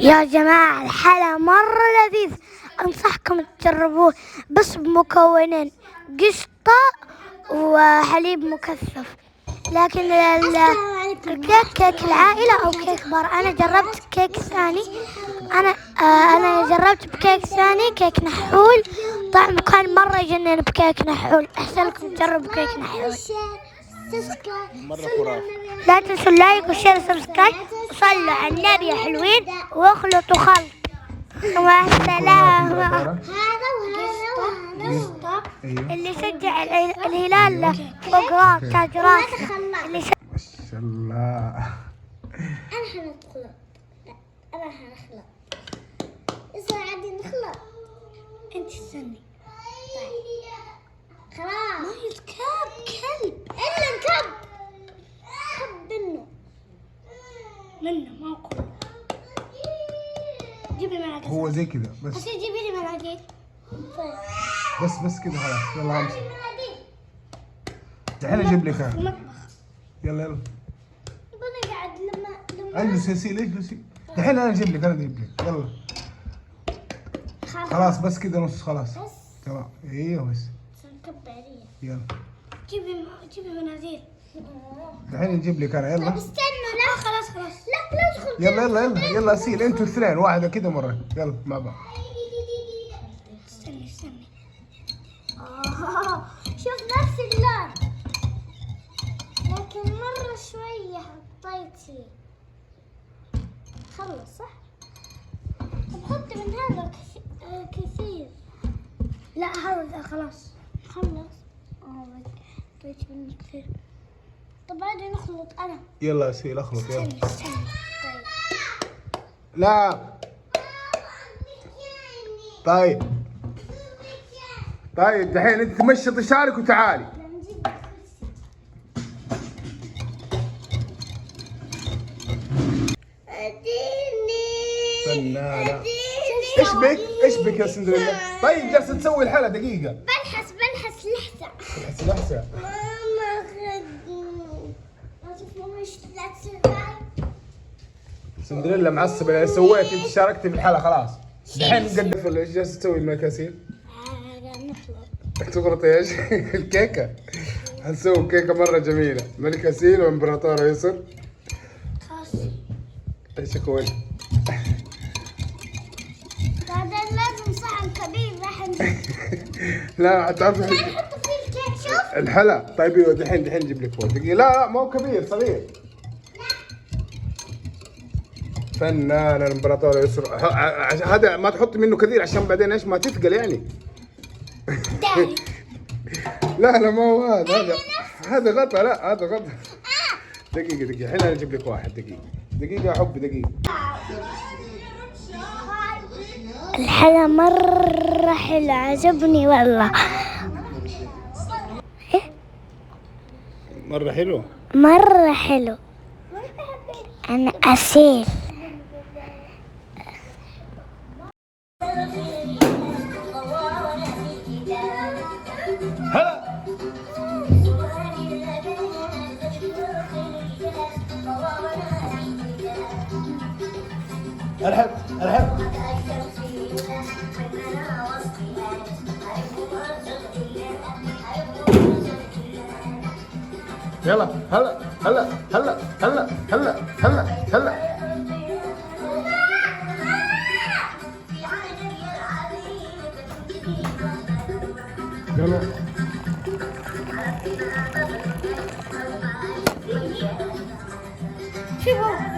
يا جماعة الحلا مرة لذيذ، أنصحكم تجربوه بس بمكونين قشطة وحليب مكثف. لكن الكيك كيك العائلة أو كيك بار. أنا جربت كيك ثاني، أنا جربت بكيك ثاني كيك نحول، طعمه كان مرة يجنن بكيك نحول. أحسن لكم تجربوا كيك نحول. مرة خرافي. لا تنسوا اللايك والشير والسبسكرايب، وصلوا على النبي يا حلوين واخلطوا خلط. مع السلامة. هذا قشطة اللي شجع الهلال فوق راس تاج راسه. اللي ما شاء الله. أنا هنخلط. إذا عادي نخلط. أنت استني. طيب. خلاص. ما يركب كلب. إلا الكب. كب منه ما أقول. جيبي مناديل. هو زي كذا بس. أصير جيبي لي مناديل. طيب. بس كذا خلاص. يلا امشي. دحين اجيب لك. يلا يبغى قاعد لما اجلس يا سيل اجلسي. دحين انا اجيب لك. يلا. خلاص بس كذا نص خلاص. بس. تمام. ايوه بس. نكب عليه. يلا. جيبي مناديل. دحين نجيب لك انا. يلا. استنوا. لا خلاص. لا تدخل. يلا سيل انتوا الاثنين واحدة كذا مرة. يلا مع بعض. استني. شوف نفس اللون، لكن مرة شوية حطيتي. خلص صح؟ طب حطي من هذا كثير. لا هذا خلاص. حطيت منه كثير. طب بعدين نخلط أنا. يلا سيل اخلط يلا. استني. لا. طيب دحين انت تمشطي شعرك وتعالي. فنانة. ايش بك يا سندريلا؟ طيب جالسة تسوي الحلا دقيقة. بلحس لحسة. ماما سندريلا معصبة اللي سويت انت، شاركتي في الحلا خلاص. دحين نقدف ايش جالسة تسوي المكاسيل؟ تخلط ايش؟ الكيكة. هنسوي كيكة مرة جميلة، ملكة سيل وامبراطورة يسر. ايش اقول؟ بعدين لازم صحن كبير راح لا تعرف نحط فيه الكيك. شوف الحلا. طيب ايوه دحين نجيب لك فوق دقيقة. لا ما هو كبير، صغير. فنان الامبراطور يسر. هذا ما تحط منه كثير عشان بعدين ايش ما تثقل يعني. لا ما هو هذا غطا. لا هذا غطا. دقيقة الحين انا اجيب لك واحد. دقيقة يا حب. دقيقة. الحلا مرة حلو، عجبني والله. مرة حلو. أنا أسيل. الحب. يلا هلا. يلا. شوفوا